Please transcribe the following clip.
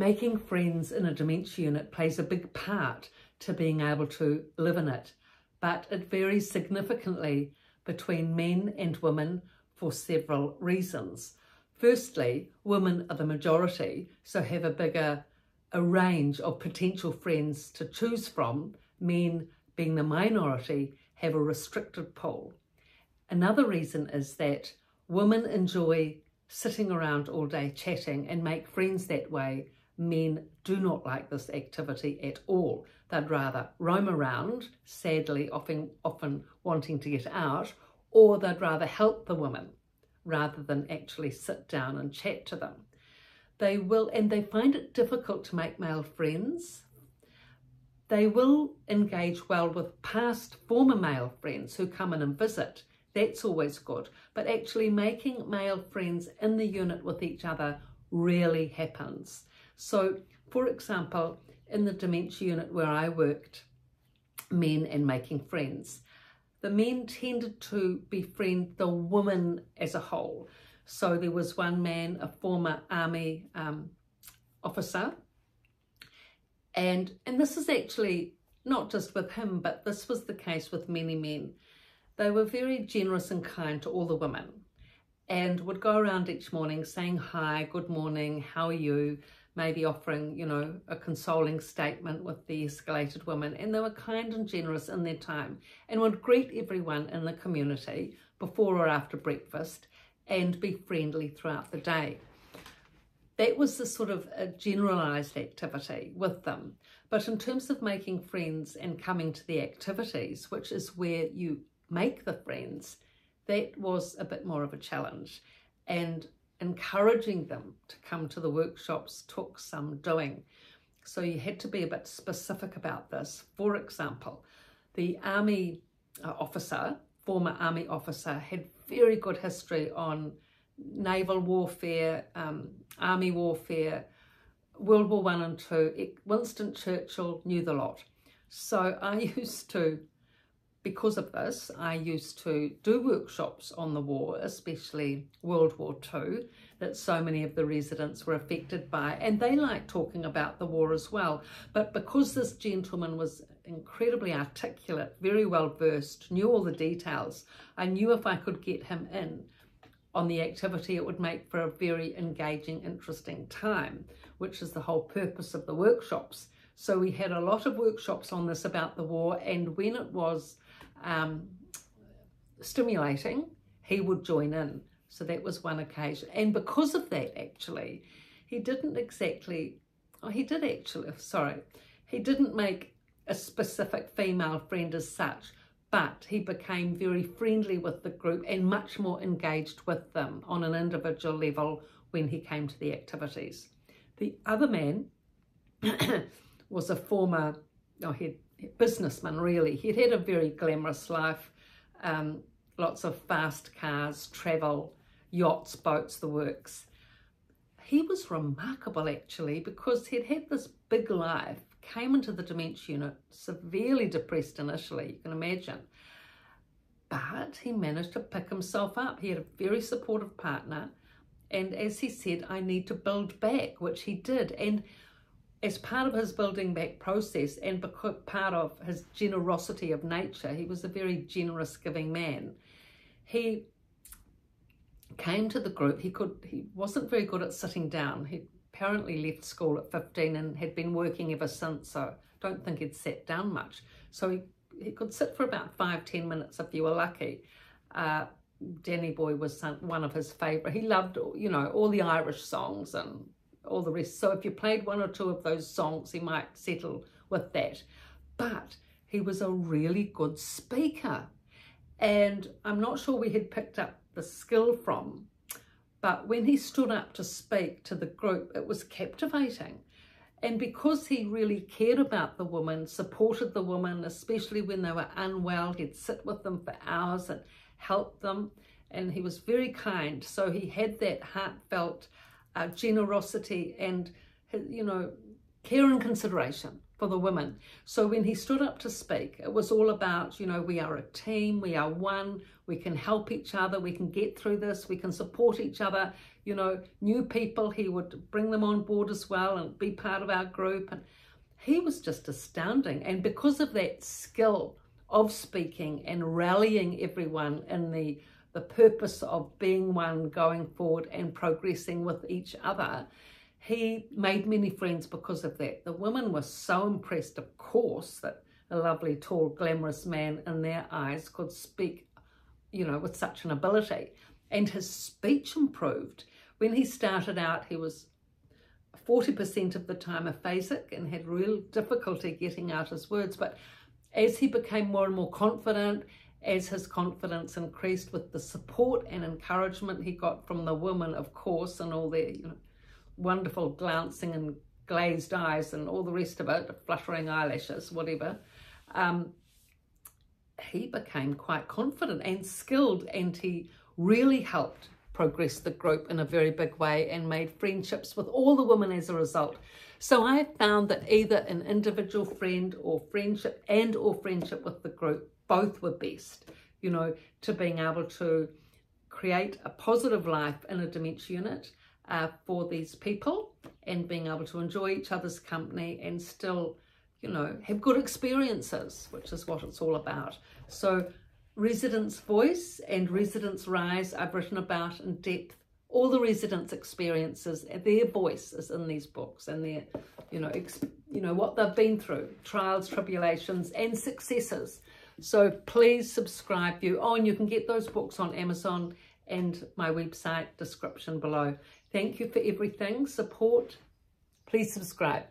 Making friends in a dementia unit plays a big part to being able to live in it, but it varies significantly between men and women for several reasons. Firstly, women are the majority, so have a range of potential friends to choose from. Men, being the minority, have a restricted pool. Another reason is that women enjoy sitting around all day chatting and make friends that way. Men do not like this activity at all. They'd rather roam around, sadly, often wanting to get out, or they'd rather help the women rather than actually sit down and chat to them. They find it difficult to make male friends. They will engage well with past former male friends who come in and visit. That's always good. But actually making male friends in the unit with each other rarely happens. So, for example, in the dementia unit where I worked, men and making friends, the men tended to befriend the women as a whole. So there was one man, a former army officer, and this is actually not just with him, but this was the case with many men. They were very generous and kind to all the women and would go around each morning saying hi, good morning, how are you, maybe offering, a consoling statement with the escalated women. And they were kind and generous in their time and would greet everyone in the community before or after breakfast and be friendly throughout the day. That was the sort of a generalised activity with them. But in terms of making friends and coming to the activities, which is where you make the friends, that was a bit more of a challenge. And encouraging them to come to the workshops took some doing. So you had to be a bit specific about this. For example, the army officer, former army officer, had very good history on naval warfare, army warfare, World War I and II. Winston Churchill knew the lot. So because of this, I used to do workshops on the war, especially World War II, that so many of the residents were affected by, and they liked talking about the war as well. But because this gentleman was incredibly articulate, very well versed, knew all the details, I knew if I could get him in on the activity, it would make for a very engaging, interesting time, which is the whole purpose of the workshops. So we had a lot of workshops on this about the war, and when it was stimulating, he would join in. So that was one occasion. And because of that, actually, he didn't make a specific female friend as such, but he became very friendly with the group and much more engaged with them on an individual level when he came to the activities. The other man was a former businessman, really. He'd had a very glamorous life, lots of fast cars, travel, yachts, boats, the works. He was remarkable, actually, because he'd had this big life, came into the dementia unit, severely depressed initially, you can imagine. But he managed to pick himself up. He had a very supportive partner. And as he said, I need to build back, which he did. And as part of his building back process and because part of his generosity of nature, he was a very generous, giving man. He came to the group. He wasn't very good at sitting down. He apparently left school at 15 and had been working ever since, so I don't think he'd sat down much. So he could sit for about 5-10 minutes if you were lucky. Danny Boy was one of his favourite. He loved, all the Irish songs and all the rest. So if you played one or two of those songs, he might settle with that. But he was a really good speaker. And I'm not sure we had picked up the skill from, but when he stood up to speak to the group, it was captivating. And because he really cared about the woman, supported the woman, especially when they were unwell, he'd sit with them for hours and help them. And he was very kind. So he had that heartfelt generosity and, care and consideration for the women. So when he stood up to speak, it was all about, we are a team, we are one, we can help each other, we can get through this, we can support each other. you know, new people, he would bring them on board as well and be part of our group. And he was just astounding. And because of that skill of speaking and rallying everyone in the purpose of being one, going forward and progressing with each other, he made many friends because of that. The women were so impressed, of course, that a lovely, tall, glamorous man in their eyes could speak, you know, with such an ability. And his speech improved. When he started out, he was 40% of the time aphasic and had real difficulty getting out his words. But as he became more and more confident, as his confidence increased with the support and encouragement he got from the women, of course, and all their, you know, wonderful glancing and glazed eyes and all the rest of it, fluttering eyelashes, whatever, he became quite confident and skilled, and he really helped progress the group in a very big way and made friendships with all the women as a result. So I found that either an individual friend or friendship with the group, both were best, you know, to being able to create a positive life in a dementia unit for these people, and being able to enjoy each other's company and still, you know, have good experiences, which is what it's all about. So Residents' Voice and Residents' Rise I've written about in depth. All the residents' experiences, their voice is in these books, and their, you know, what they've been through, trials, tribulations, and successes. So please subscribe. And you can get those books on Amazon and my website, description below. Thank you for everything. Support. Please subscribe.